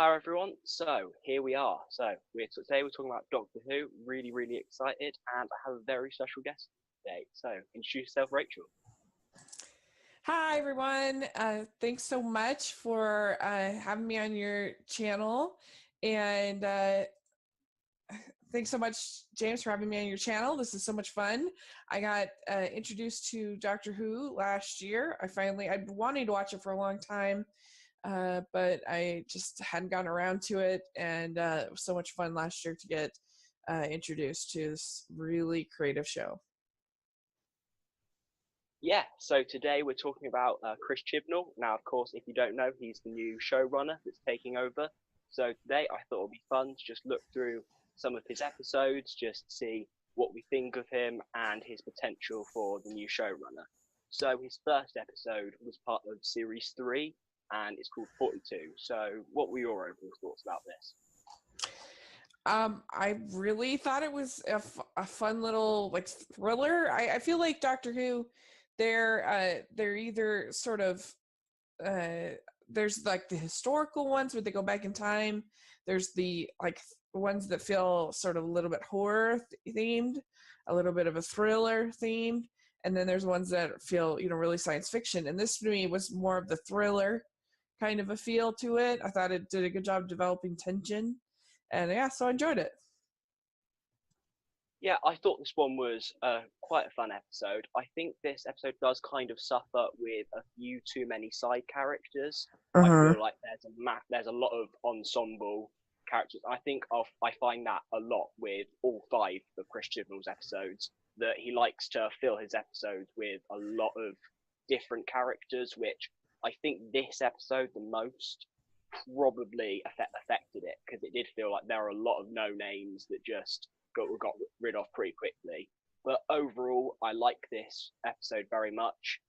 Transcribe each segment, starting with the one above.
Hi everyone. So here we are. Today we're talking about Doctor Who. Really, really excited, and I have a very special guest today. So introduce yourself, Rachel. Hi, everyone. Thanks so much for having me on your channel. And thanks so much, James, for having me on your channel. This is so much fun. I got introduced to Doctor Who last year. I've been wanting to watch it for a long time, but I just hadn't gotten around to it. And it was so much fun last year to get introduced to this really creative show. Yeah. So today we're talking about Chris Chibnall. Now, of course, if you don't know, he's the new showrunner that's taking over. So today I thought it'd be fun to just look through some of his episodes, just see what we think of him and his potential for the new showrunner. So his first episode was part of series 3, and it's called 42. So what were your overall thoughts about this? I really thought it was a fun little like thriller. I feel like Doctor Who, they're either sort of uh, there's like the historical ones where they go back in time. There's the like ones that feel sort of a little bit horror themed, a little bit of a thriller themed, and then there's ones that feel really science fiction. And this to me was more of the thriller kind of a feel to it. I thought it did a good job developing tension, and yeah, so I enjoyed it. Yeah, I thought this one was quite a fun episode. I think this episode does kind of suffer with a few too many side characters. I Uh-huh. feel like there's a lot of ensemble characters. I find that a lot with all 5 of Chris Chibnall's episodes, that he likes to fill his episodes with a lot of different characters, which I think this episode the most probably affected it, because it did feel like there are a lot of no names that just got rid of pretty quickly. But overall, I like this episode very much.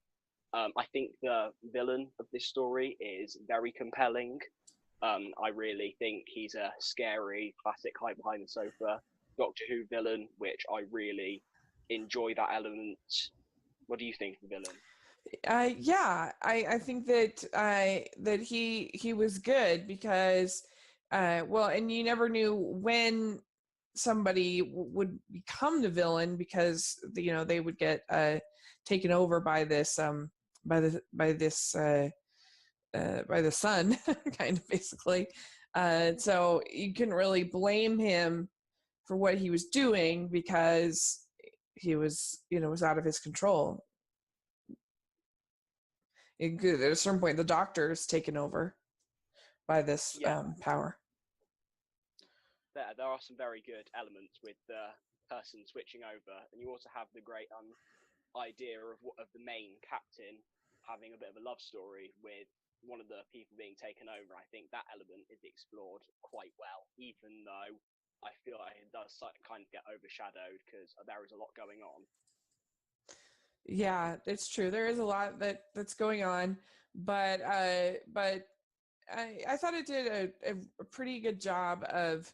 I think the villain of this story is very compelling. I really think he's a scary, classic hide behind the sofa Doctor Who villain, which I really enjoy that element. What do you think of the villain? Yeah, I think that he was good because well, and you never knew when somebody would become the villain because they would get taken over by this by the sun kind of basically. So you couldn't really blame him for what he was doing because he was out of his control. At a certain point, the doctor is taken over by this Yeah, power. there are some very good elements with the person switching over, and you also have the great idea of the main captain having a bit of a love story with one of the people being taken over. I think that element is explored quite well, even though I feel like it does kind of get overshadowed because there is a lot going on. Yeah, it's true. There is a lot that's going on, but I thought it did a pretty good job of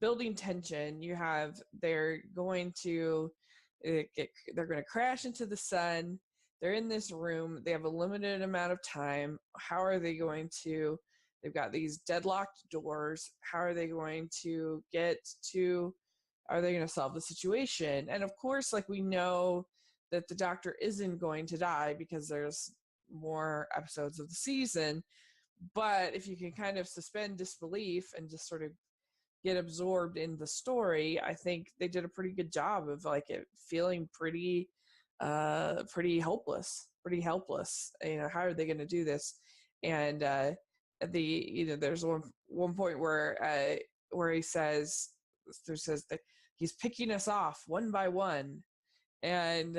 building tension. They're going to they're going to crash into the sun. They're in this room. They have a limited amount of time. How are they going to? They've got these deadlocked doors. How are they going to get to? Are they going to solve the situation? And of course, like we know that the doctor isn't going to die because there's more episodes of the season, but if you can kind of suspend disbelief and just sort of get absorbed in the story, I think they did a pretty good job of like it feeling pretty helpless. How are they going to do this? And there's one point where he says that he's picking us off one by one, and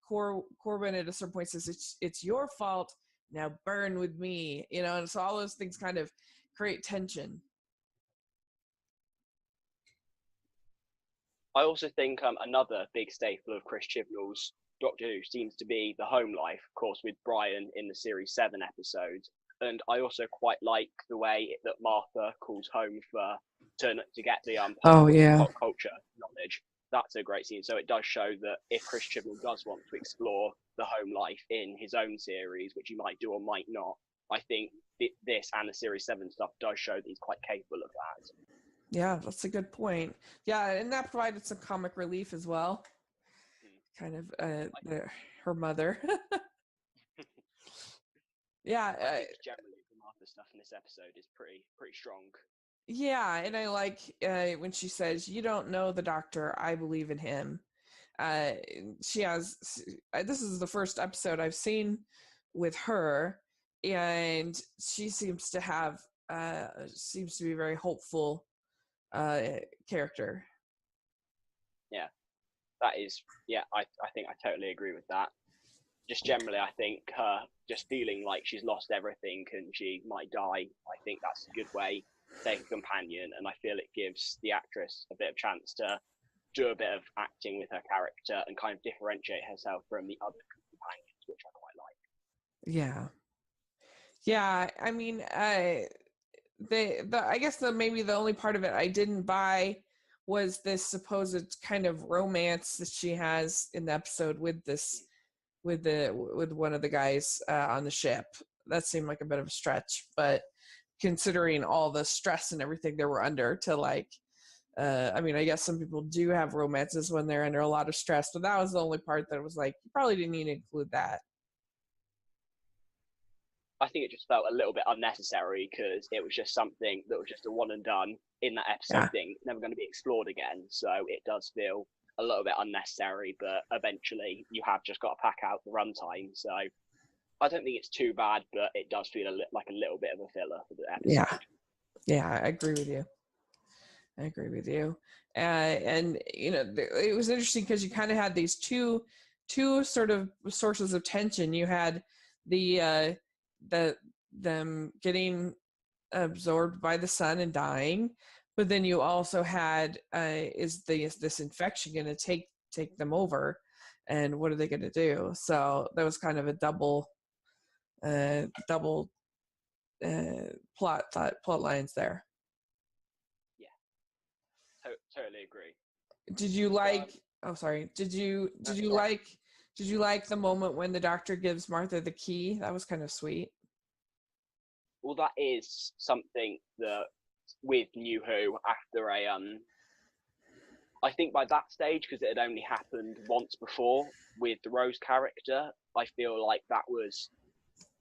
Corbin at a certain point says it's your fault, now burn with me, and so all those things kind of create tension. I also think another big staple of Chris Chibnall's Doctor Who seems to be the home life, of course, with Brian in the series 7 episode. And I also quite like the way that Martha calls home to get the Oh yeah. pop culture knowledge. That's a great scene. So it does show that if Chris Chibnall does want to explore the home life in his own series, which he might do or might not, I think this and the Series 7 stuff does show that he's quite capable of that. Yeah, that's a good point. Yeah, and that provided some comic relief as well. Kind of her mother. Yeah. I think generally the Martha stuff in this episode is pretty strong. Yeah, and I like when she says, "You don't know the doctor. I believe in him." She has. This is the first episode I've seen with her, and she seems to have seems to be a very hopeful character. Yeah, that is. Yeah, I think I totally agree with that. Just generally, I think her just feeling like she's lost everything and she might die. I think that's a good way to take a companion, and I feel it gives the actress a bit of chance to do a bit of acting with her character and kind of differentiate herself from the other companions, which I quite like. Yeah, yeah. I mean, I guess maybe the only part of it I didn't buy was this supposed kind of romance that she has in the episode with this with one of the guys on the ship. That seemed like a bit of a stretch, but considering all the stress and everything they were under to like I mean, I guess some people do have romances when they're under a lot of stress, but that was the only part that was like, you probably didn't need to include that. I think it just felt a little bit unnecessary because it was just something that was just a one and done in that episode thing, never going to be explored again. So it does feel a little bit unnecessary, but eventually you have just got to pack out the runtime. So I don't think it's too bad, but it does feel like a little bit of a filler for the episode. Yeah, I agree with you. And you know, it was interesting because you kind of had these two sort of sources of tension. You had the them getting absorbed by the sun and dying, but then you also had is this infection going to take them over, and what are they going to do? So that was kind of a double plot lines there. Totally agree. Did you like did you like the moment when the doctor gives Martha the key? That was kind of sweet. Well, that is something that with New Who after I think by that stage, because it had only happened once before with the Rose character, I feel like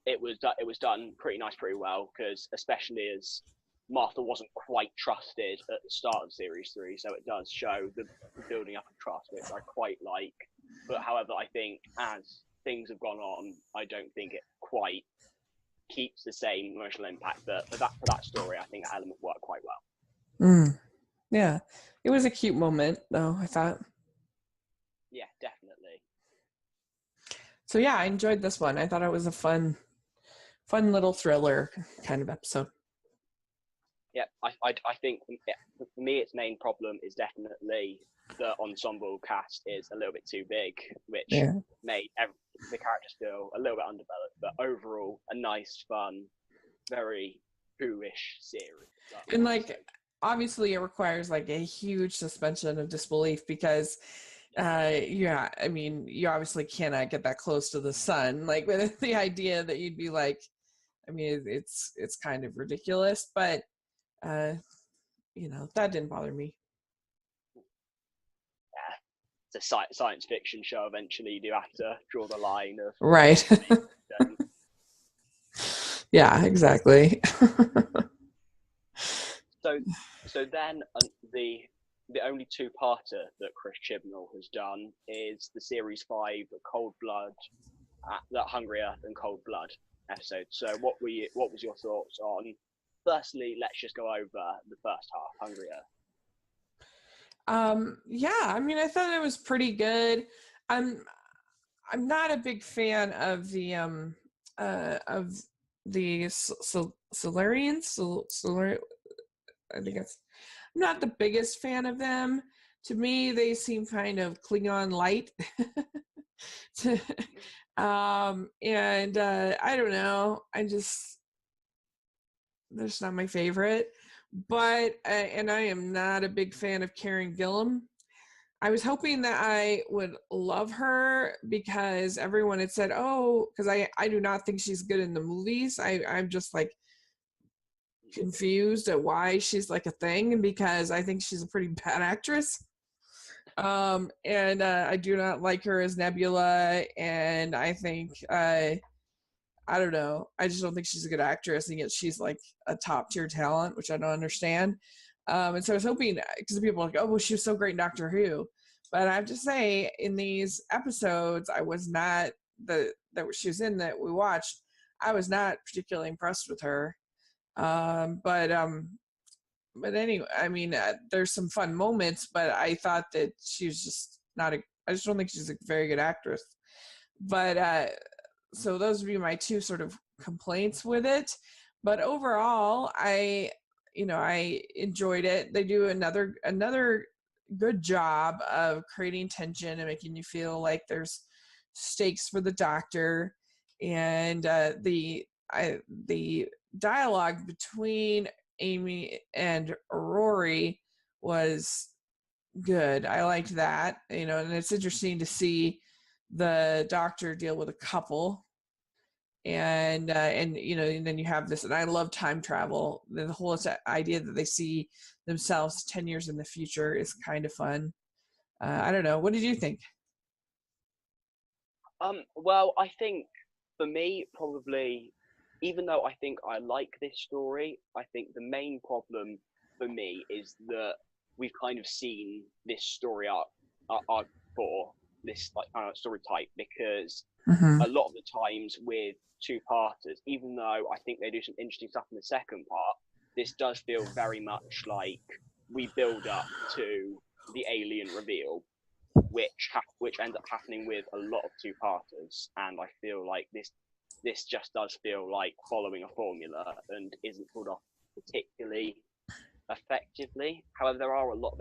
it was done pretty nice, pretty well, because especially as Martha wasn't quite trusted at the start of Series 3, so it does show the building up of trust, which I quite like. But however, I think as things have gone on, I don't think it quite keeps the same emotional impact. But for that story, I think that element worked quite well. Yeah, it was a cute moment, though, I thought. Yeah, definitely. So yeah, I enjoyed this one. I thought it was a fun little thriller kind of episode. Yeah, I think for me, its main problem is definitely the ensemble cast is a little bit too big, which made the characters feel a little bit underdeveloped. But overall, a nice, fun, very Who-ish series. And like, obviously, it requires like a huge suspension of disbelief because, I mean, you obviously cannot get that close to the sun. Like, with the idea that you'd be like, I mean, it's kind of ridiculous, but you know, that didn't bother me. Yeah, it's a science fiction show. Eventually, you do have to draw the line of right. Yeah, exactly. So then the only two-parter that Chris Chibnall has done is the Series 5 Cold Blood, that Hungry Earth and Cold Blood episode. So what was your thoughts on? Firstly, let's just go over the first half, Hungry Earth. Yeah, I mean, I thought it was pretty good. I'm not a big fan of the Solarians. I think I'm not the biggest fan of them. To me, they seem kind of Klingon light. And I don't know. They're just not my favorite. But and I am not a big fan of Karen Gillan. I was hoping that I would love her because everyone had said, oh, because I do not think she's good in the movies. I'm just like confused at why she's like a thing, because I think she's a pretty bad actress. And I do not like her as Nebula, and I think I don't know. I just don't think she's a good actress, and yet she's like a top tier talent, which I don't understand. And so I was hoping, because people are like, oh, well, she was so great in Doctor Who. But I have to say, in these episodes, I was not that she was in that we watched. I was not particularly impressed with her. But anyway, I mean, there's some fun moments, but I thought that she was just not a. I just don't think she's a very good actress. But so those would be my two sort of complaints with it. But overall, I enjoyed it. They do another good job of creating tension and making you feel like there's stakes for the Doctor, and the dialogue between Amy and Rory was good. I liked that, and it's interesting to see the Doctor deal with a couple, and and then you have this, and I love time travel. The whole idea that they see themselves 10 years in the future is kind of fun. I don't know. What did you think? Well, I think for me, probably, even though I think I like this story, I think the main problem for me is that we've kind of seen this story arc for this like kind of story type, because Mm-hmm. a lot of the times with two-parters, even though I think they do some interesting stuff in the second part, this does feel very much like we build up to the alien reveal, which ends up happening with a lot of two-parters, and I feel like this just does feel like following a formula and isn't pulled off particularly effectively. However, there are a lot of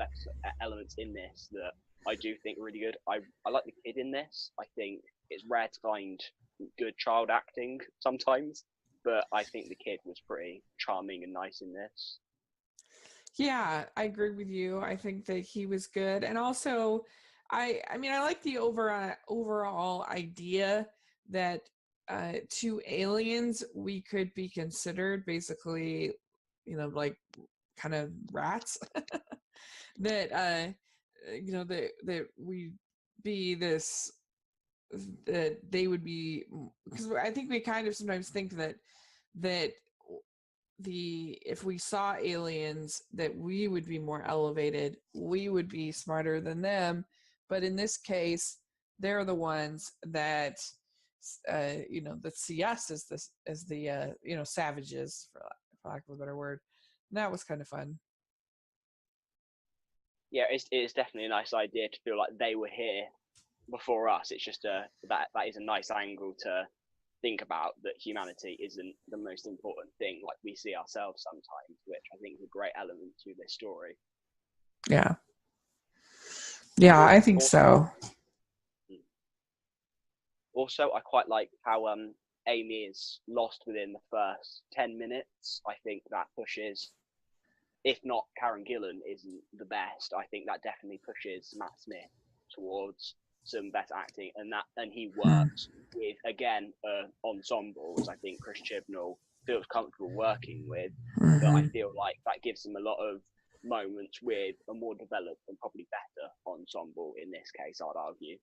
elements in this that I do think are really good. I like the kid in this. I think it's rare to find good child acting sometimes, but I think the kid was pretty charming and nice in this. Yeah, I agree with you. I think that he was good, and also, I mean, I like the overall idea that two aliens we could be considered basically, like kind of rats. That that we be this, that they would be, because I think we kind of sometimes think that if we saw aliens, that we would be more elevated, we would be smarter than them, but in this case they're the ones that that see us as the savages, for lack of a better word. And that was kind of fun. Yeah, it's definitely a nice idea to feel like they were here before us. It's just that is a nice angle to think about, that humanity isn't the most important thing like we see ourselves sometimes, which I think is a great element to this story. Yeah, yeah, I think Also, so. I quite like how Amy is lost within the first 10 minutes. I think that pushes, if not Karen Gillan isn't the best, I think that definitely pushes Matt Smith towards some better acting, and he works with, again, ensembles. I think Chris Chibnall feels comfortable working with, but I feel like that gives him a lot of moments with a more developed and probably better ensemble in this case, I'd argue.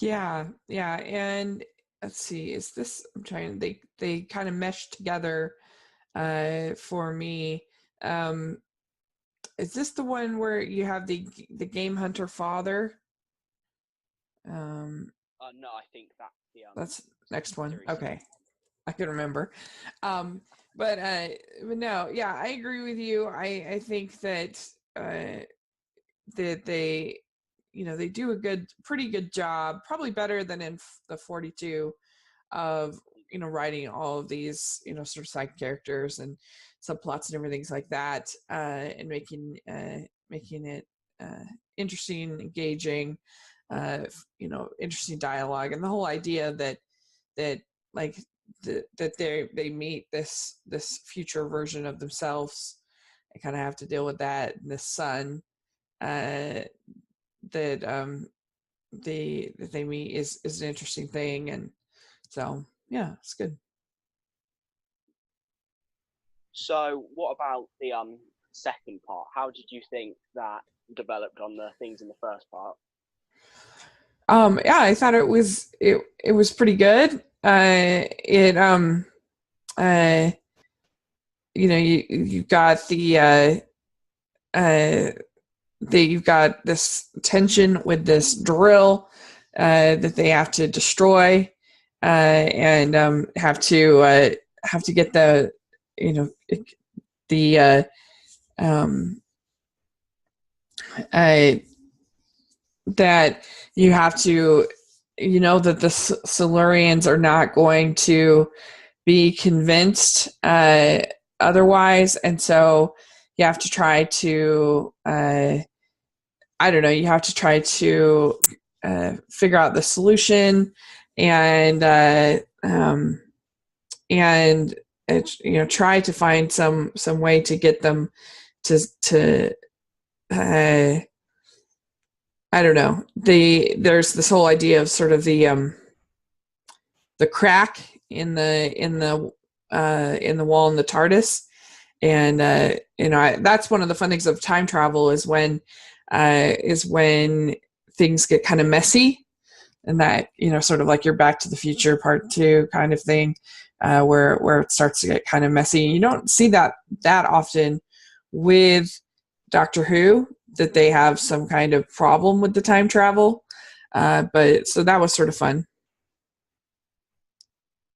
Yeah, yeah, and let's see, is this, I'm trying, they kind of mesh together for me. Um is this the one where you have the game hunter father? Um No, I think that's next one. series. Okay. I can remember. Um but no, yeah, I agree with you. I think that that they they do a pretty good job, probably better than in the 42, of writing all of these sort of side characters and subplots and everything like that, and making it interesting, engaging, interesting dialogue, and the whole idea that like that they meet this future version of themselves and kind of have to deal with that, and this son that that they meet is an interesting thing, and so yeah, it's good. So, what about the second part? How did you think that developed on the things in the first part? Yeah, I thought it was pretty good. It uh you've got uh you've got this tension with this drill that they have to destroy, and have to get the you know the um uh that you have to that the Silurians are not going to be convinced otherwise, and so you have to try to I don't know, you have to try to figure out the solution, and and try to find some way to get them to I don't know. There's this whole idea of sort of the crack in the wall in the TARDIS, and that's one of the fun things of time travel is when things get kind of messy, and that sort of like your Back to the Future Part 2 kind of thing, where it starts to get kind of messy. You don't see that often with Doctor Who, that they have some kind of problem with the time travel. But so that was sort of fun.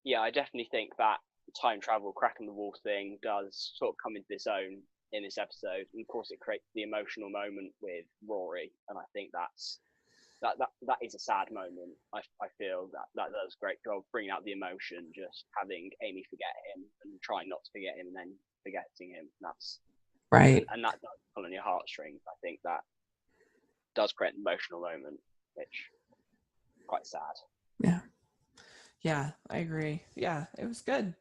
Yeah, I definitely think that time travel, cracking the wall thing does sort of come into its own in this episode, and of course, it creates the emotional moment with Rory, and I think that is a sad moment. I feel that does a great job bringing out the emotion, just having Amy forget him and trying not to forget him, and then forgetting him. That's right, and that does pull on your heartstrings. I think that does create an emotional moment, which is quite sad. Yeah, I agree. Yeah, it was good.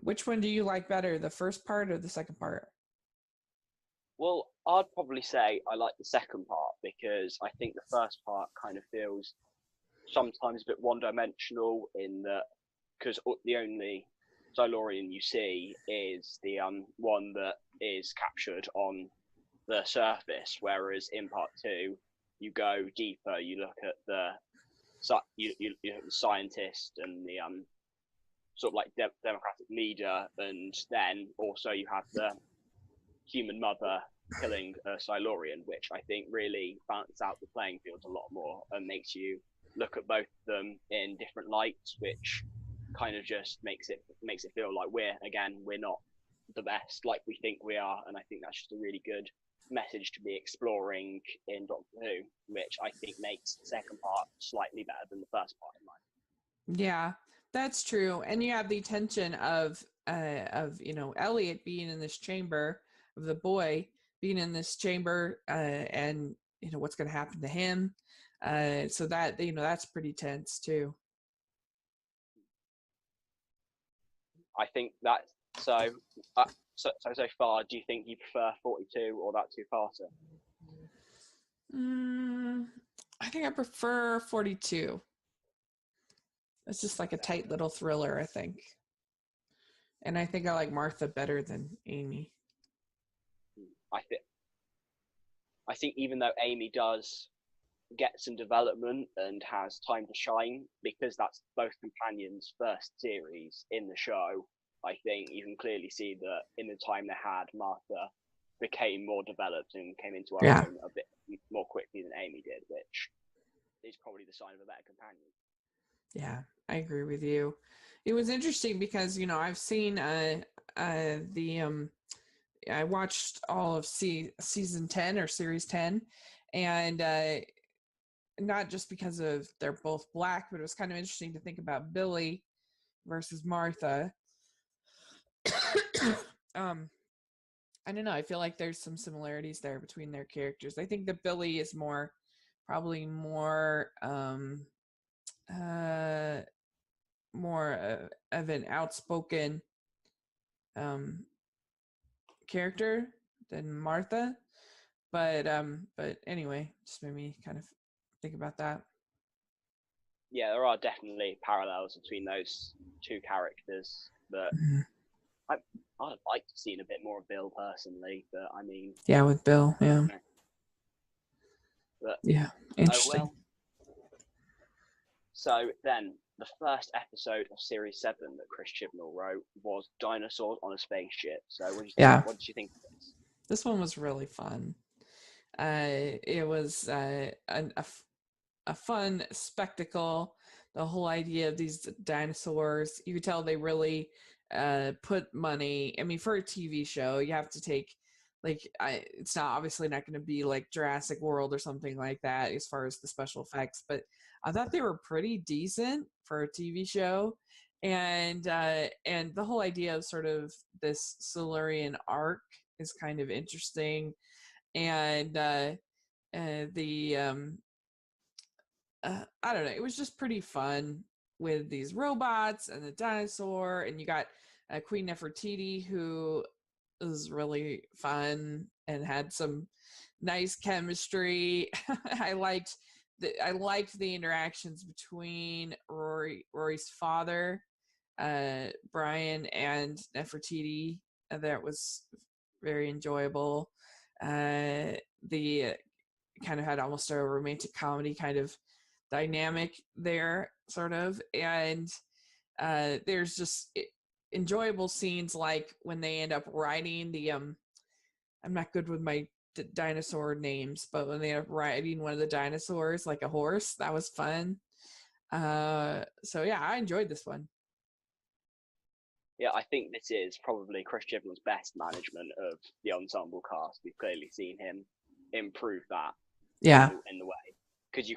Which one do you like better, the first part or the second part? Well, I'd probably say I like the second part because I think the first part kind of feels sometimes a bit one-dimensional in that because the only Silurian you see is the one that is captured on the surface, whereas in part two you go deeper. You look at the you look at the scientist and the sort of like democratic leader, and then also you have the human mother killing a Silurian, which I think really balances out the playing field a lot more and makes you look at both of them in different lights, which kind of just makes it feel like we're not the best like we think we are, and I think that's just a really good message to be exploring in Doctor Who, which I think makes the second part slightly better than the first part in my. Yeah, that's true. And you have the tension of Elliot being in this chamber, of the boy being in this chamber, and what's going to happen to him. So that that's pretty tense too. I think that so. So far, do you think you prefer 42 or that two-parter? I think I prefer 42. It's just like a tight little thriller, I think. And I think I like Martha better than Amy. I think even though Amy does get some development and has time to shine, because that's both companions' first series in the show, I think you can clearly see that in the time they had, Martha became more developed and came into her own a bit more quickly than Amy did, which is probably the sign of a better companion. Yeah, I agree with you. It was interesting because I've seen I watched all of season 10 or series 10, and not just because of they're both black, but it was kind of interesting to think about Billy versus Martha. um I don't know, I feel like there's some similarities there between their characters. I think that Billy is probably uh more of an outspoken um character than Martha, But anyway, just made me kind of think about that. Yeah, there are definitely parallels between those two characters, but I'd have liked to see a bit more of Bill personally. But I mean, Yeah, with Bill. Yeah. But Yeah. Interesting. oh well. So then, the first episode of Series 7 that Chris Chibnall wrote was Dinosaurs on a Spaceship. So what did you think of this? This one was really fun. It was a fun spectacle. The whole idea of these dinosaurs, you could tell they really put money. I mean, for a TV show, you have to take it's not obviously not going to be like Jurassic World or something like that as far as the special effects, but I thought they were pretty decent for a TV show. And the whole idea of sort of this Silurian arc is kind of interesting. And the I don't know, it was just pretty fun with these robots and the dinosaur, and you got Queen Nefertiti, who was really fun and had some nice chemistry. I liked the interactions between Rory's father, Brian, and Nefertiti. That was very enjoyable. The kind of had almost a romantic comedy kind of dynamic there, sort of. And there's just enjoyable scenes like when they end up riding the I'm not good with my dinosaur names, but when they end up riding one of the dinosaurs like a horse, that was fun. So yeah, I enjoyed this one. Yeah, I think this is probably Chris Chibnall's best management of the ensemble cast. We've clearly seen him improve that. Yeah. In the way, because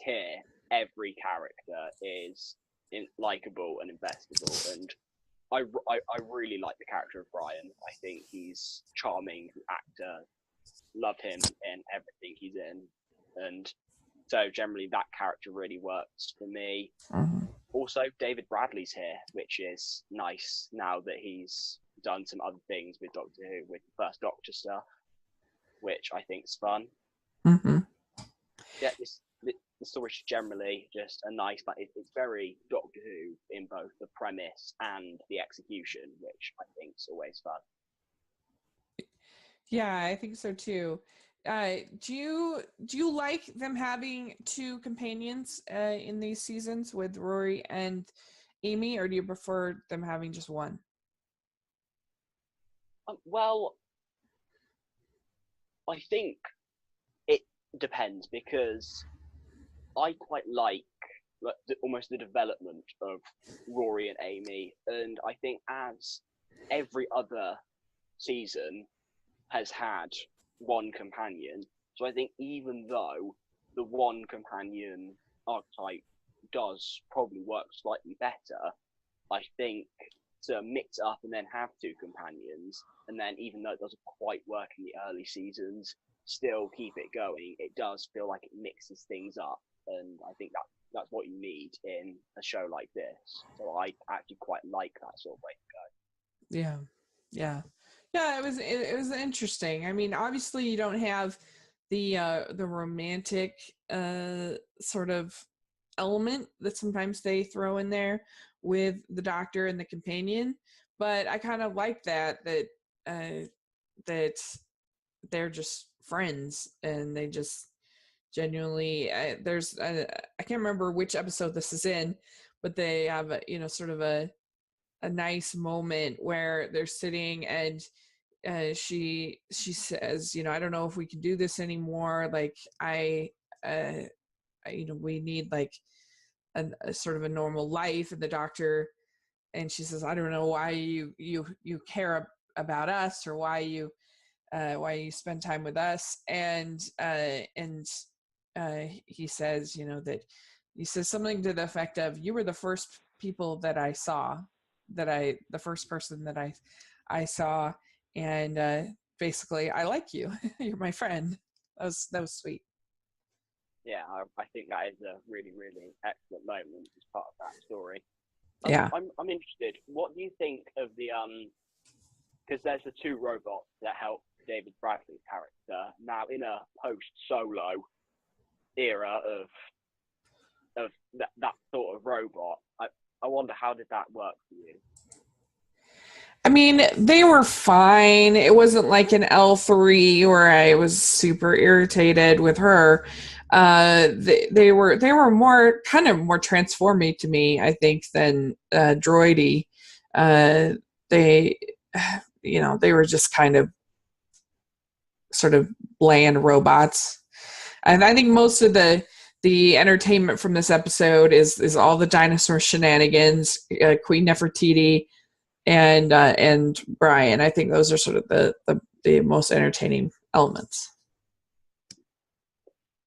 here every character is likable and investable, and I really like the character of Brian. I think he's charming actor. Love him in everything he's in, and so generally that character really works for me. Mm-hmm. Also, David Bradley's here, which is nice now that he's done some other things with Doctor Who, with the First Doctor stuff, which I think is fun. Mm-hmm. Yeah, the story is generally just a nice, but it's very Doctor Who in both the premise and the execution, which I think is always fun. Yeah, I think so too. Do you like them having two companions in these seasons with Rory and Amy, or do you prefer them having just one? Well, I think it depends, because I quite like almost the development of Rory and Amy, and I think as every other season has had one companion, so I think even though the one companion archetype does probably work slightly better, I think to mix up and then have two companions, and then even though it doesn't quite work in the early seasons, still keep it going, it does feel like it mixes things up, and I think that's what you need in a show like this. So I actually quite like that sort of way to go. Yeah. It was interesting. I mean, obviously you don't have the romantic sort of element that sometimes they throw in there with the Doctor and the companion, but I kind of like that they're just friends and they just genuinely there's I can't remember which episode this is in, but they have sort of a nice moment where they're sitting and she says, I don't know if we can do this anymore, like we need like a sort of a normal life. And the Doctor, and she says, I don't know why you care about us, or why you spend time with us. And he says, that he says something to the effect of, you were the first people that I saw, the first person that I saw, and basically I like you. You're my friend. That was sweet. Yeah, I think that is a really, really excellent moment as part of that story. Yeah. I'm interested. What do you think of the because there's the two robots that help David Bradley's character. Now, in a post-Solo era of that sort of robot, I wonder, how did that work for you? I mean, they were fine. It wasn't like an L3 where I was super irritated with her. They were more transformy to me, I think, than droidy. They they were just kind of sort of bland robots. And I think most of the entertainment from this episode is all the dinosaur shenanigans, Queen Nefertiti and Brian. I think those are sort of the most entertaining elements.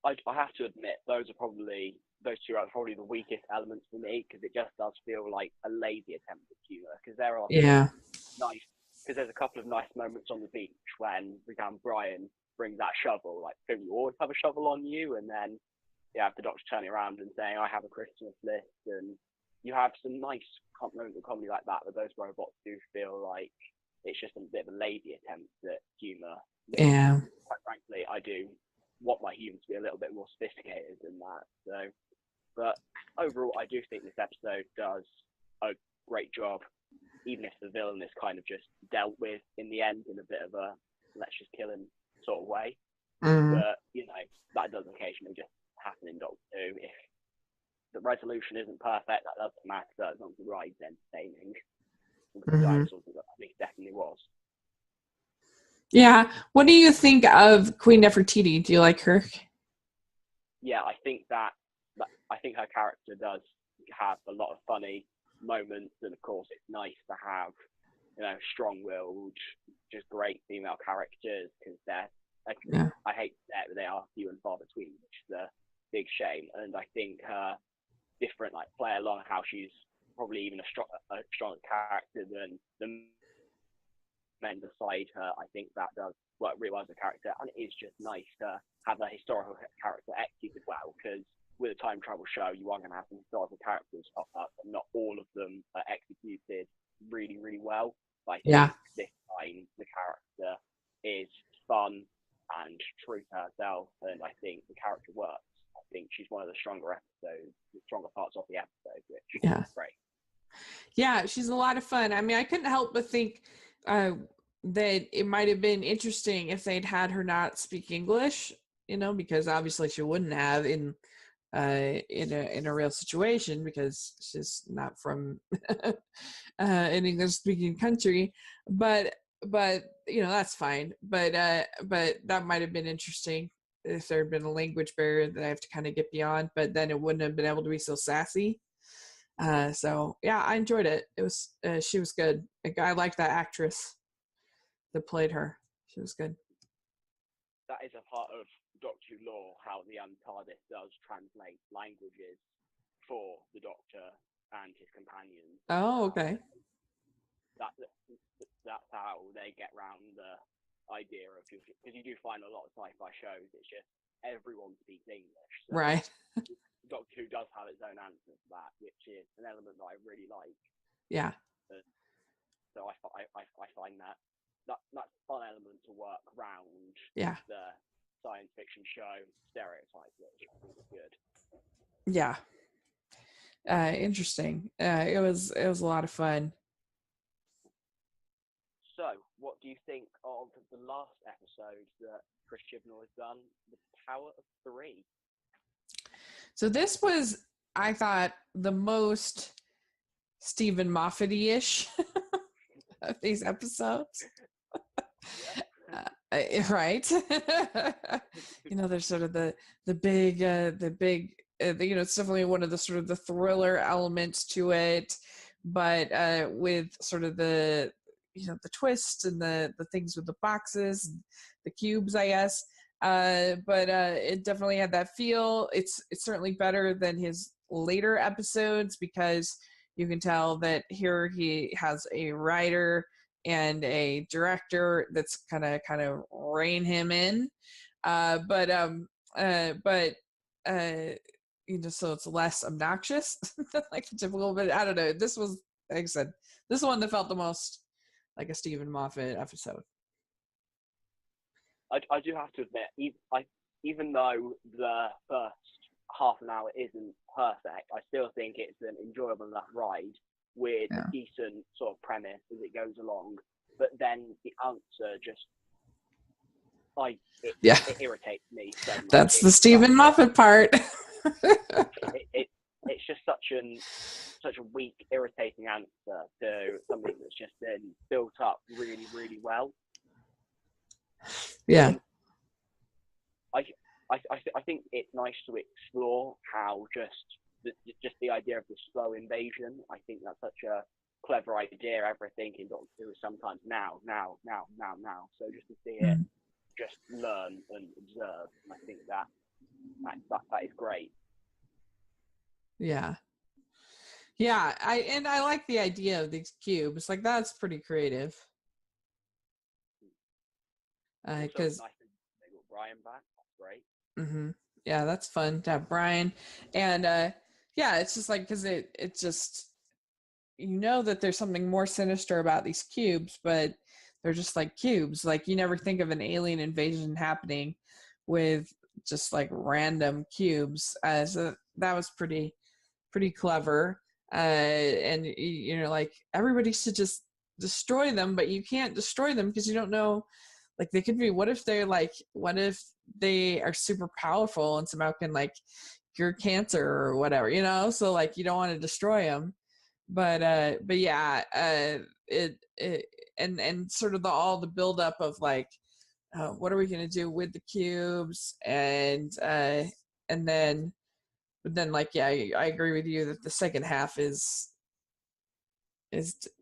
I have to admit, those two are probably the weakest elements for me, because it just does feel like a lazy attempt at humor. Because there are nice, because there's a couple of nice moments on the beach when Brian brings that shovel. Like, don't you always have a shovel on you? And then you have the Doctor turning around and saying, "I have a Christmas list," and you have some nice moments of comedy like that. But those robots do feel like it's just a bit of a lazy attempt at humor. Yeah. Quite frankly, I do want my humor to be a little bit more sophisticated than that. So, but overall, I do think this episode does a great job, even if the villain is kind of just dealt with in the end in a bit of a let's just kill him sort of way. But that does occasionally just happen in Doctor Who. If the resolution isn't perfect, that doesn't matter, as long as the ride's entertaining. The dinosaurs, at least, definitely was. Yeah. What do you think of Queen Nefertiti? Do you like her? Yeah, I think her character does have a lot of funny moments, and of course, it's nice to have strong-willed, just great female characters, because I hate that they are few and far between, which is a big shame. And I think her different play along how she's probably even a stronger character than the men beside her. I think that does work really well as a character, and it is just nice to have a historical character executed well, because with a time travel show, you are going to have some historical characters pop up, and not all of them are executed really, really well. But I think this time the character is fun and true to herself, and I think the character works. I think she's one of the stronger parts of the episode, which is great. Yeah, she's a lot of fun. I mean, I couldn't help but think that it might have been interesting if they'd had her not speak English, because obviously she wouldn't have in a real situation, because she's not from an English speaking country. But that's fine. But that might have been interesting if there had been a language barrier that I have to kind of get beyond. But then it wouldn't have been able to be so sassy. So yeah, I enjoyed it. It was she was good. I liked that actress that played her. She was good. That is a part of Doctor Who lore, how the TARDIS does translate languages for the Doctor and his companions. Oh, okay. That's how they get around the idea of, because you do find a lot of sci-fi shows, it's just everyone speaks English. So right. Doctor Who does have its own answer to that, which is an element that I really like. Yeah. So I find that's a fun element to work around. Yeah. The science fiction show stereotype, which I think is good. Yeah. Interesting. It was a lot of fun. So, what do you think of the last episode that Chris Chibnall has done, The Power of Three? So this was, I thought, the most Stephen Moffat-ish of these episodes. Right. There's sort of the big it's definitely one of the sort of the thriller elements to it, but with sort of the the twist and the things with the boxes, the cubes, I guess. But it definitely had that feel. It's certainly better than his later episodes, because you can tell that here he has a writer and a director that's kind of rein him in. So it's less obnoxious than like the typical. But I don't know. This was, like I said, this one that felt the most like a Stephen Moffat episode. I do have to admit, even though the first half an hour isn't perfect, I still think it's an enjoyable enough ride with a Yeah. decent sort of premise as it goes along. But then the answer just, it irritates me so much. That's the Stephen Moffat part. It's just such a weak, irritating answer to something that's just been built up really, really well. Yeah. I think it's nice to explore how just the idea of the slow invasion. I think that's such a clever idea. Everything in Doctor Who is sometimes now. So just to see it, just learn and observe. I think that is great. Yeah. Yeah, I like the idea of these cubes. Like, that's pretty creative. Because nice they got Brian back. That's great. Yeah, that's fun to have Brian, and yeah, it's just like, because it just, that there's something more sinister about these cubes, but they're just like cubes. Like, you never think of an alien invasion happening with just like random cubes. So that was pretty clever. And like, everybody should just destroy them, but you can't destroy them because you don't know, like, they could be, what if they are super powerful and somehow can like cure cancer or whatever, so like, you don't want to destroy them. But yeah, and sort of all the buildup of like, what are we going to do with the cubes, and then like, yeah, I agree with you that the second half is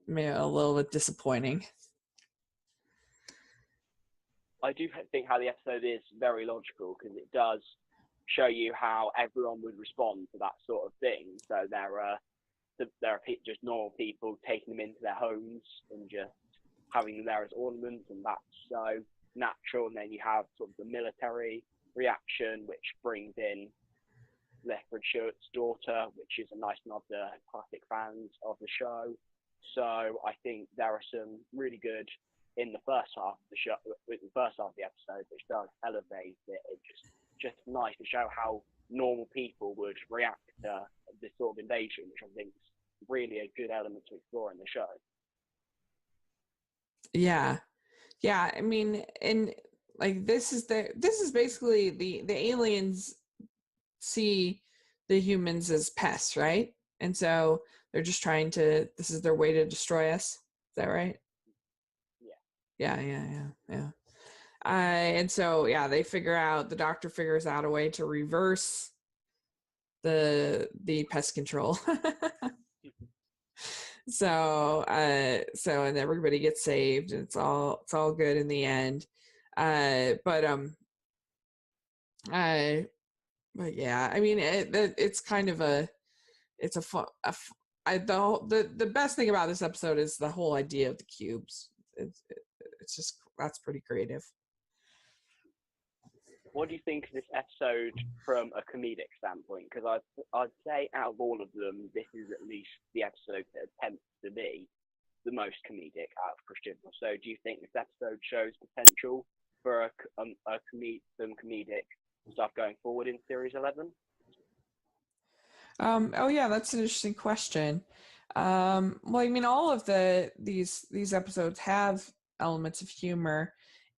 maybe a little bit disappointing. I do think how the episode is very logical, because it does show you how everyone would respond to that sort of thing. So there are just normal people taking them into their homes and just having them there as ornaments, and that's so natural. And then you have sort of the military reaction, which brings in Lethbridge Stewart's daughter, which is a nice nod to classic fans of the show. So I think there are some really good in the first half of the show, with the first half of the episode, which does elevate it. It's just nice to show how normal people would react to this sort of invasion, which I think is really a good element to explore in the show. Yeah. I mean, and like, this is basically the aliens see the humans as pests, right? And so they're just trying to, this is their way to destroy us. Is that right? Yeah. And so, yeah, the doctor figures out a way to reverse the pest control. So and everybody gets saved, and it's all good in the end. But yeah, I mean, it's kind of it's a fun. The best thing about this episode is the whole idea of the cubes. It's just, that's pretty creative. What do you think of this episode from a comedic standpoint? Because I'd say out of all of them, this is at least the episode that attempts to be the most comedic out of Chris Chibnall. So do you think this episode shows potential for some comedic stuff going forward in Series 11? Oh yeah, that's an interesting question. Well, I mean, all of these episodes have elements of humor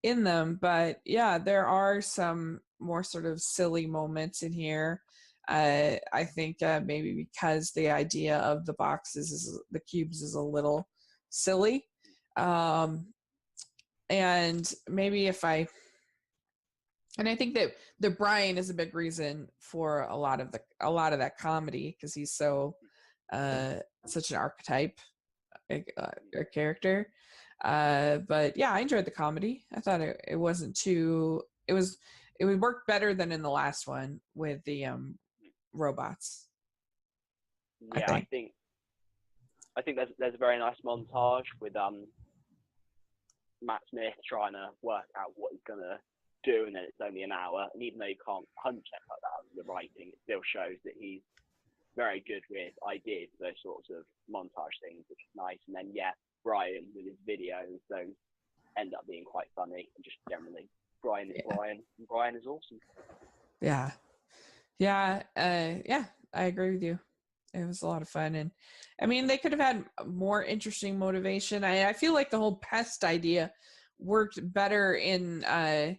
in them, but yeah, there are some more sort of silly moments in here. I think maybe because the idea of the boxes the cubes is a little silly, and maybe and I think that the Brian is a big reason for a lot of that comedy, because he's so such an archetype, a character. But yeah, I enjoyed the comedy. I thought it wasn't too. It would work better than in the last one with the robots. Yeah, I think there's a very nice montage with Matt Smith trying to work out what he's gonna do, and then it's only an hour. And even though you can't 100% cut that out of the writing, it still shows that he's very good with ideas, those sorts of montage things, which is nice. And then yeah, Brian with his videos, those end up being quite funny, and just generally Brian is Brian, and Brian is awesome. Yeah, I agree with you. It was a lot of fun, and I mean, they could have had more interesting motivation. I feel like the whole pest idea worked better in the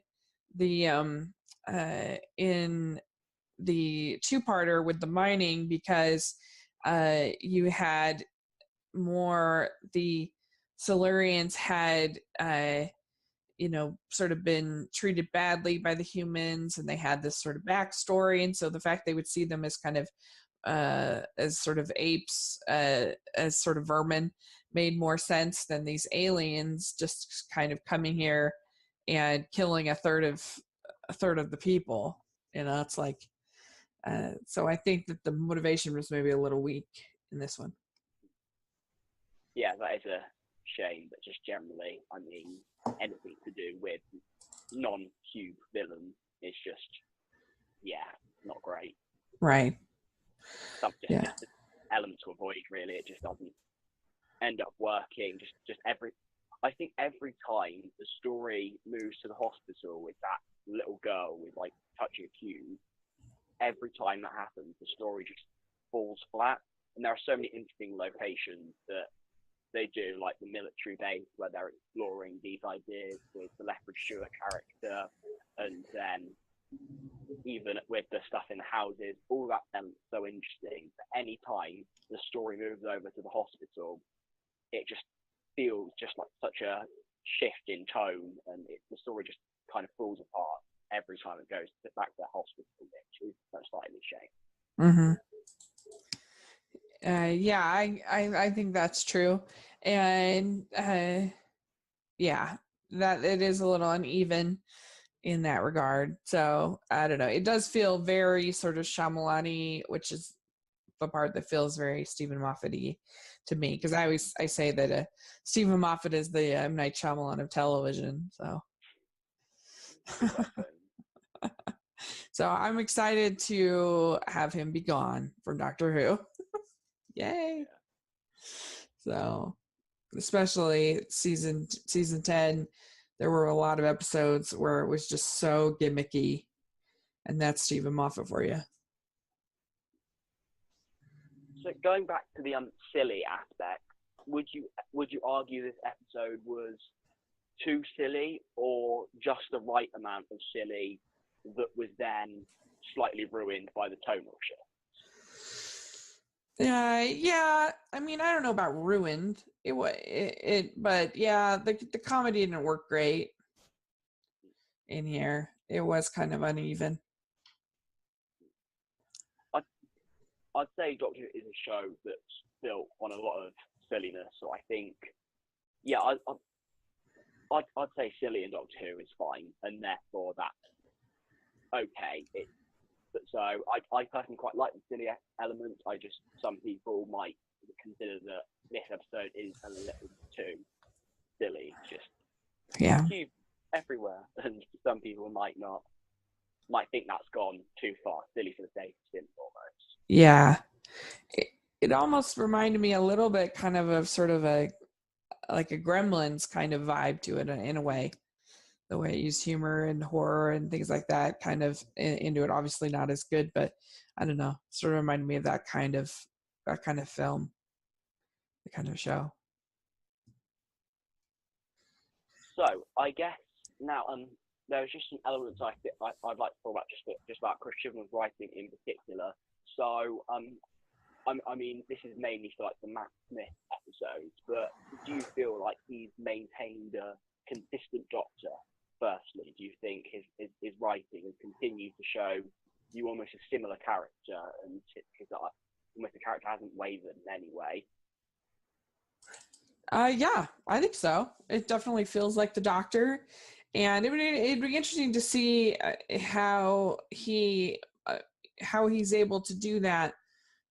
two-parter with the mining, because you had more, the Silurians had sort of been treated badly by the humans, and they had this sort of backstory, and so the fact they would see them as kind of as sort of apes, as sort of vermin, made more sense than these aliens just kind of coming here and killing a third of the people. It's like, so I think that the motivation was maybe a little weak in this one. Yeah, that is a shame, but just generally, I mean, anything to do with non-cube villain is just, not great. Right. Just an element to avoid, really. It just doesn't end up working. I think every time the story moves to the hospital with that little girl with like touching a cube, every time that happens, the story just falls flat. And there are so many interesting locations that they do, like the military base where they're exploring these ideas with the Lethbridge Stewart character, and then even with the stuff in the houses, all that sounds so interesting. But any time the story moves over to the hospital, it just feels just like such a shift in tone, and the story just kind of falls apart every time it goes back to that hospital, which is a slightly shame. Mm-hmm. I think that's true, and that it is a little uneven in that regard. So I don't know. It does feel very sort of Shyamalan-y, which is the part that feels very Stephen Moffat-y to me, because I say that Stephen Moffat is the M. Night Shyamalan of television. So. So I'm excited to have him be gone from Doctor Who. Yay! So, especially season 10, there were a lot of episodes where it was just so gimmicky, and that's Stephen Moffat for you. So going back to the silly aspect, would you argue this episode was too silly, or just the right amount of silly that was then slightly ruined by the tonal shift? Yeah. I mean, I don't know about ruined. But yeah, the comedy didn't work great in here. It was kind of uneven. I'd say Doctor Who is a show that's built on a lot of silliness. So I think, I'd say silly in Doctor Who is fine, and therefore that's okay. So I personally quite like the silly elements. Some people might consider that this episode is a little too silly. Just cube everywhere, and some people might think that's gone too far. Silly for the sake of silly, almost. Yeah, it almost reminded me a little bit kind of sort of a Gremlins kind of vibe to it in a way. The way it used humor and horror and things like that kind of into it. Obviously not as good, but I don't know. Sort of reminded me of that kind of film, the kind of show. So I guess now there's just some elements I'd like to talk about just about Chris Chibnall's writing in particular. So I mean, this is mainly for like the Matt Smith episodes, but do you feel like he's maintained a consistent Doctor? Firstly, do you think his writing has continued to show you almost a similar character, and almost the character hasn't wavered in any way? Yeah, I think so. It definitely feels like the Doctor, and it'd be interesting to see how he's able to do that.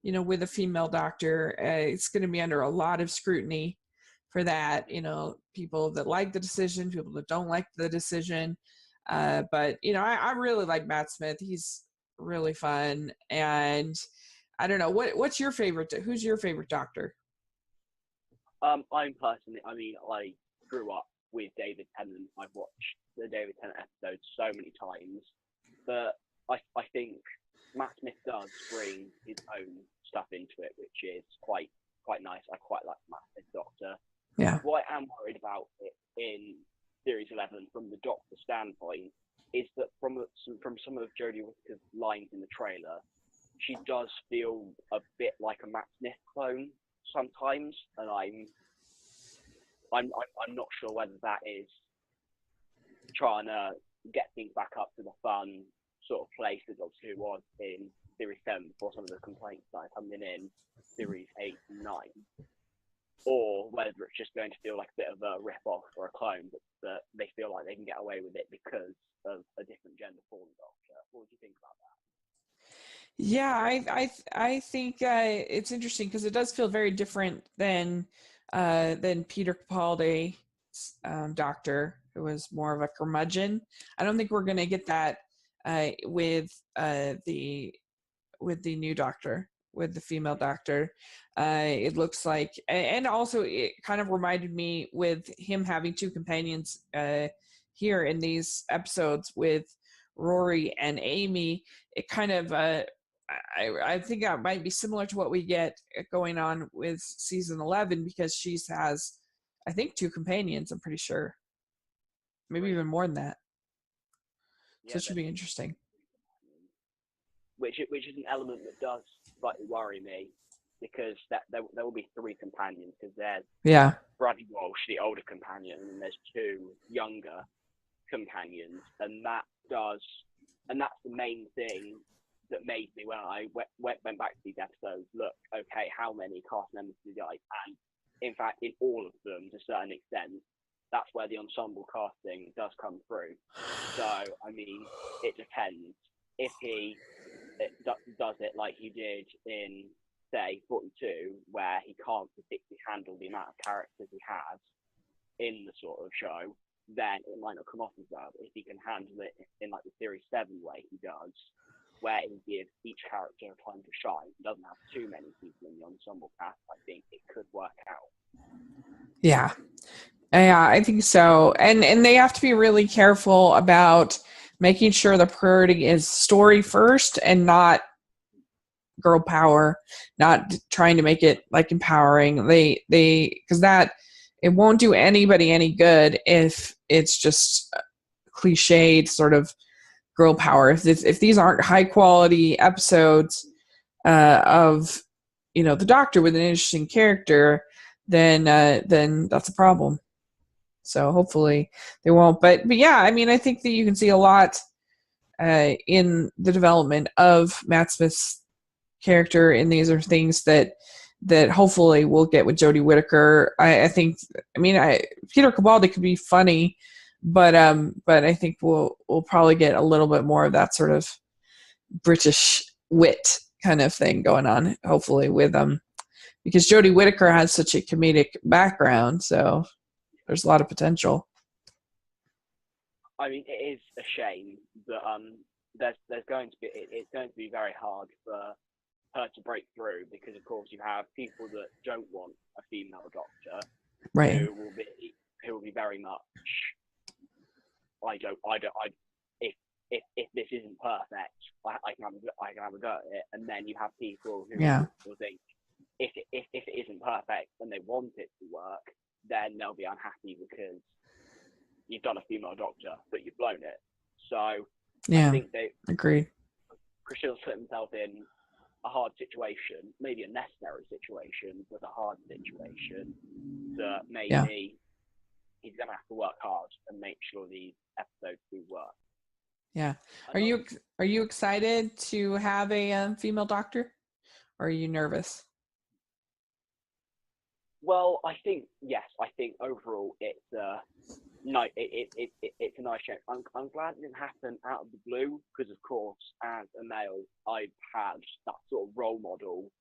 With a female Doctor, it's going to be under a lot of scrutiny for that. People that like the decision, people that don't like the decision. But I really like Matt Smith. He's really fun, and I don't know what's your favorite. Who's your favorite Doctor? I'm personally, I mean, I grew up with David Tennant. I've watched the David Tennant episodes so many times, but I think Matt Smith does bring his own stuff into it, which is quite nice. I quite like Matt Smith's Doctor. Yeah. What I am worried about it in Series 11 from the Doctor standpoint is that from some of Jodie Whittaker's lines in the trailer, she does feel a bit like a Matt Smith clone sometimes, and I'm not sure whether that is trying to get things back up to the fun sort of place that Doctor Who was in Series 7 before some of the complaints started coming in Series 8 and 9, or whether it's just going to feel like a bit of a rip-off or a clone, but they feel like they can get away with it because of a different gender form Doctor. What do you think about that? Yeah, I think it's interesting because it does feel very different than Peter Capaldi's Doctor, who was more of a curmudgeon. I don't think we're going to get that with the new Doctor, with the female Doctor. It looks like, and also it kind of reminded me with him having two companions here in these episodes with Rory and Amy. It kind of I think that might be similar to what we get going on with season 11, because she has, I think, two companions. I'm pretty sure, maybe even more than that. So it should be interesting. Which is an element that does slightly worry me, because there will be three companions, because there's Bradley Walsh, the older companion, and there's two younger companions, and that's the main thing that made me, when I went back to these episodes, look, okay, how many cast members did I? And in fact, in all of them, to a certain extent, that's where the ensemble casting does come through. So, I mean, it depends. If he does it like he did in, say, 42, where he can't particularly handle the amount of characters he has in the sort of show, then it might not come off as well. If he can handle it in like the Series 7 way he does, where he gives each character time to shine, he doesn't have too many people in the ensemble cast, I think it could work out. Yeah, I think so. And they have to be really careful about making sure the priority is story first and not girl power, not trying to make it like empowering. They because that, it won't do anybody any good if it's just cliched sort of girl power. If these aren't high quality episodes of, you know, the Doctor with an interesting character, then that's a problem. So hopefully they won't. But yeah, I mean, I think that you can see a lot in the development of Matt Smith's character, and these are things that hopefully we'll get with Jodie Whittaker. I think, I mean, Peter Capaldi could be funny, but I think we'll probably get a little bit more of that sort of British wit kind of thing going on, hopefully, with because Jodie Whittaker has such a comedic background, so there's a lot of potential. I mean, it is a shame that there's going to be, it's going to be very hard for her to break through, because of course you have people that don't want a female Doctor, right? Who will be very much, if this isn't perfect, I can have a go at it. And then you have people who will think if it isn't perfect and they want it to work, then they'll be unhappy because you've done a female Doctor, but you've blown it. So I think they agree. Chris Chibnall put himself in a hard situation, maybe a necessary situation, but a hard situation that maybe he's going to have to work hard and make sure these episodes do work. Yeah. Are you excited to have a female Doctor, or are you nervous? Well, I think yes. I think overall it's it's a nice change. I'm glad it didn't happen out of the blue, because of course, as a male, I've had that sort of role model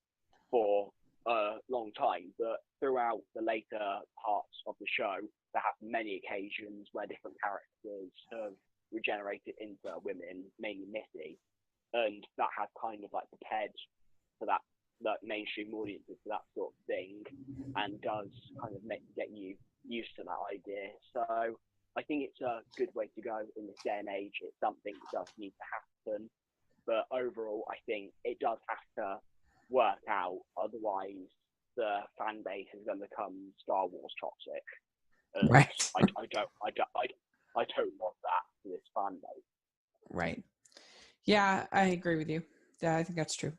for a long time. But throughout the later parts of the show, there have been many occasions where different characters have regenerated into women, mainly Missy, and that has kind of like prepared for that mainstream audiences for that sort of thing, and does kind of get you used to that idea. So I think it's a good way to go in this day and age. It's something that does need to happen, but overall, I think it does have to work out. Otherwise, the fan base is going to become Star Wars toxic. And Right. I don't want that for this fan base. Right. Yeah, I agree with you. Yeah, I think that's true.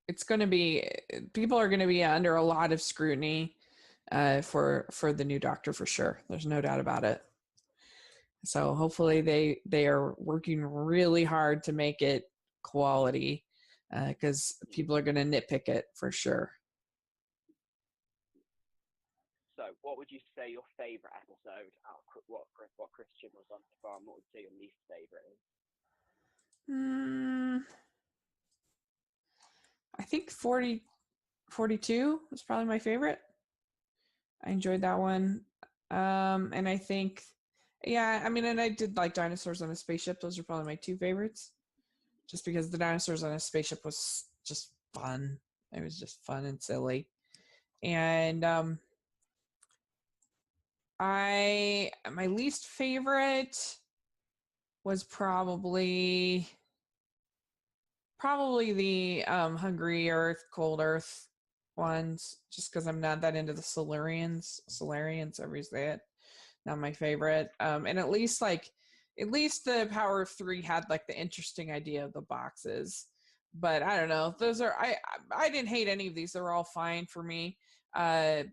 It's going to be, people are going to be under a lot of scrutiny for the new Doctor for sure. There's no doubt about it. So hopefully they are working really hard to make it quality, because people are going to nitpick it for sure. So, what would you say your favorite episode out of what Chris Chibnall's done so far, and what would you say your least favorite is? I think 42 was probably my favorite. I enjoyed that one. And I think, yeah, I mean, and I did like Dinosaurs on a Spaceship. Those are probably my two favorites. Just because the Dinosaurs on a Spaceship was just fun. It was just fun and silly. And my least favorite was probably the Hungry Earth, Cold Earth ones, just because I'm not that into the Solarians, however you say it. Not my favorite. And at least the Power of Three had like the interesting idea of the boxes. But I don't know. Those are I didn't hate any of these. They were all fine for me. But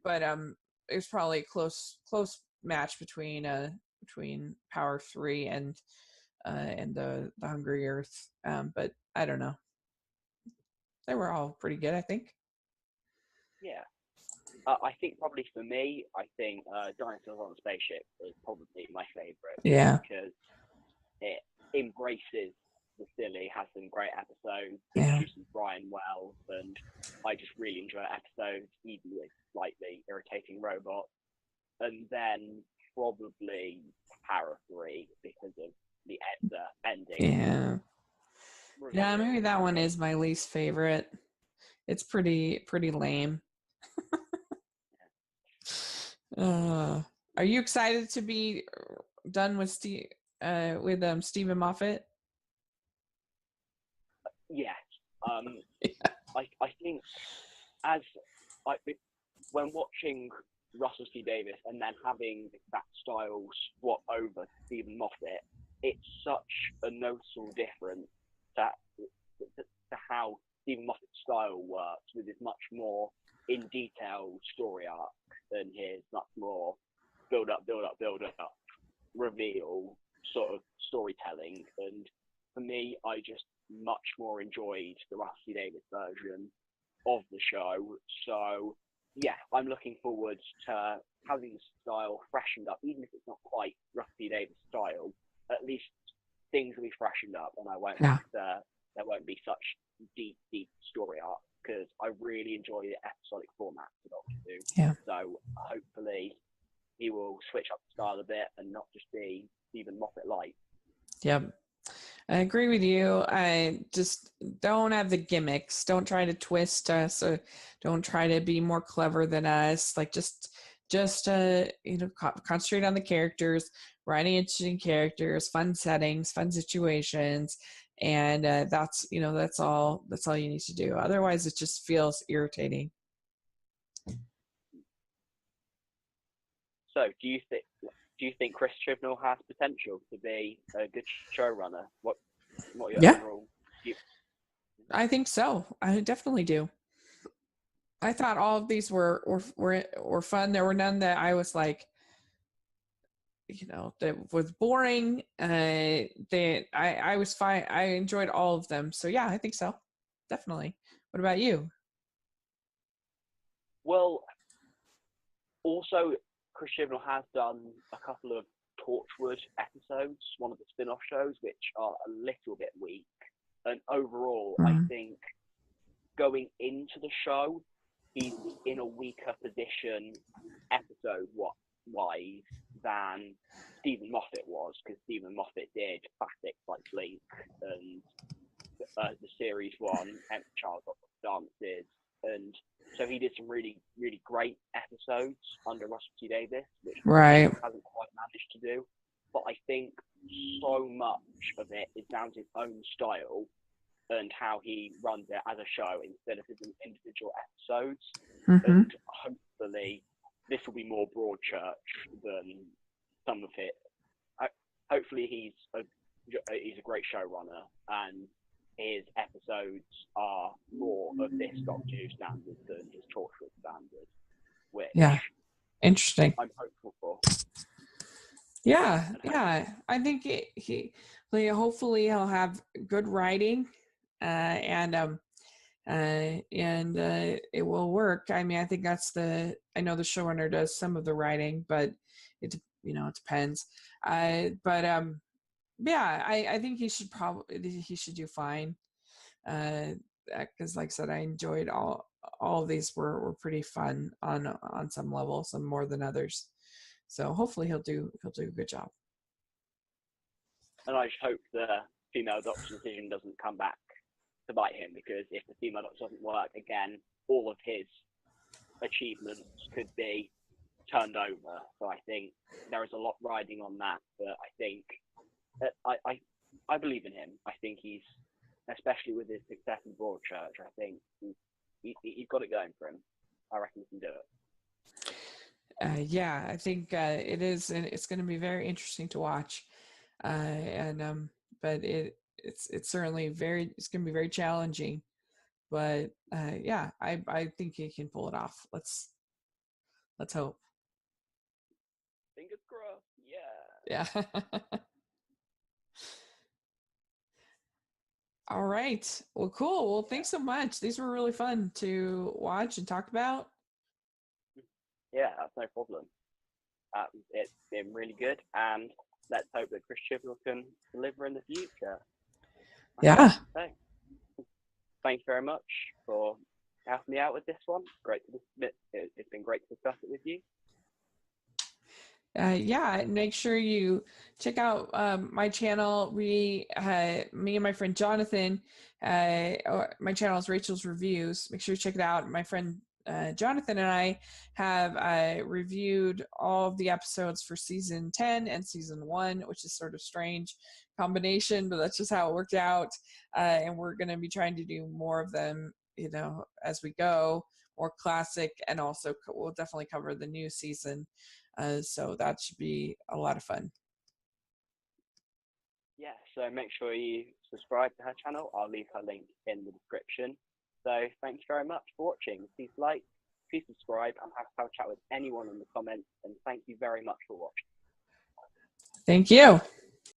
it was probably a close match between Power of Three and the Hungry Earth. But I don't know. They were all pretty good, I think. Yeah. I think probably for me, I think Dinosaurs on a Spaceship is probably my favorite. Yeah. Because it embraces the silly, has some great episodes, Yeah. introduces Brian Wells, and I just really enjoy episodes, even with slightly irritating robots. And then probably Power 3 because of the ending. Yeah. Yeah, maybe that one is my least favorite. It's pretty lame. Are you excited to be done with Stephen Moffat? Yes. Yeah. I think when watching Russell T Davies and then having that style swap over to Stephen Moffat, it's such a noticeable difference to how Stephen Moffat's style works, with his much more in detail story arc than his much more build up, reveal sort of storytelling. And for me, I just much more enjoyed the Russell T Davies version of the show. So yeah, I'm looking forward to having the style freshened up, even if it's not quite Russell T Davies style. At least things will be freshened up, and there won't be such deep story arc, because I really enjoy the episodic format of Doctor Who. Yeah. So hopefully he will switch up the style a bit and not just be Stephen Moffat light. Yep. I agree with you. I just don't have the gimmicks. Don't try to twist us, or don't try to be more clever than us. Like just concentrate on the characters, writing interesting characters, fun settings, fun situations, and that's all you need to do. Otherwise, it just feels irritating. So, do you think Chris Chibnall has potential to be a good showrunner? What your overall? I think so. I definitely do. I thought all of these were fun. There were none that I was like, that was boring. I was fine. I enjoyed all of them. So yeah, I think so. Definitely. What about you? Well, also Chris Chibnall has done a couple of Torchwood episodes, one of the spin-off shows, which are a little bit weak. And overall, I think going into the show, he's in a weaker position episode-wise than Stephen Moffat was, because Stephen Moffat did classics like Blink and the series one, Empty Child Dances, and So he did some really, really great episodes under Russell T Davies, which Right. he hasn't quite managed to do. But I think so much of it is down to his own style and how he runs it as a show instead of his individual episodes. Mm-hmm. And hopefully this will be more broad church than some of it. Hopefully he's a great showrunner and his episodes are more of this Doctor Who standard than his Torchwood standard, which Yeah. Interesting. I'm hopeful for. Yeah. I think hopefully he'll have good writing, and it will work. I mean, I think I know the showrunner does some of the writing, but it depends. Yeah, I think he should do fine. Because like I said, I enjoyed all of these were pretty fun on some level, some more than others. So hopefully he'll do a good job. And I just hope the female Doctor's decision doesn't come back to bite him, because if the female Doctor doesn't work again, all of his achievements could be turned over. So I think there is a lot riding on that, but I think I believe in him. I think he's, especially with his success in Broadchurch, I think he's got it going for him. I reckon he can do it. Yeah, I think it is, and it's going to be very interesting to watch. But it's certainly it's going to be very challenging. But yeah, I think he can pull it off. Let's hope. Fingers crossed. Yeah. Yeah. All right. Well, cool. Well, thanks so much. These were really fun to watch and talk about. Yeah, that's no problem. It's been really good, and let's hope that Chris Chibnall can deliver in the future. Yeah. So, thank you very much for helping me out with this one. It's been great to discuss it with you. Yeah, make sure you check out my channel. Me and my friend Jonathan, my channel is Rachel's Reviews. Make sure you check it out. My friend Jonathan and I have reviewed all of the episodes for season 10 and season 1, which is sort of strange combination, but that's just how it worked out. And we're going to be trying to do more of them, as we go, more classic, and also we'll definitely cover the new season. So that should be a lot of fun. Yeah, so make sure you subscribe to her channel. I'll leave her link in the description. So thank you very much for watching. Please like, please subscribe, and have a chat with anyone in the comments. And thank you very much for watching. Thank you.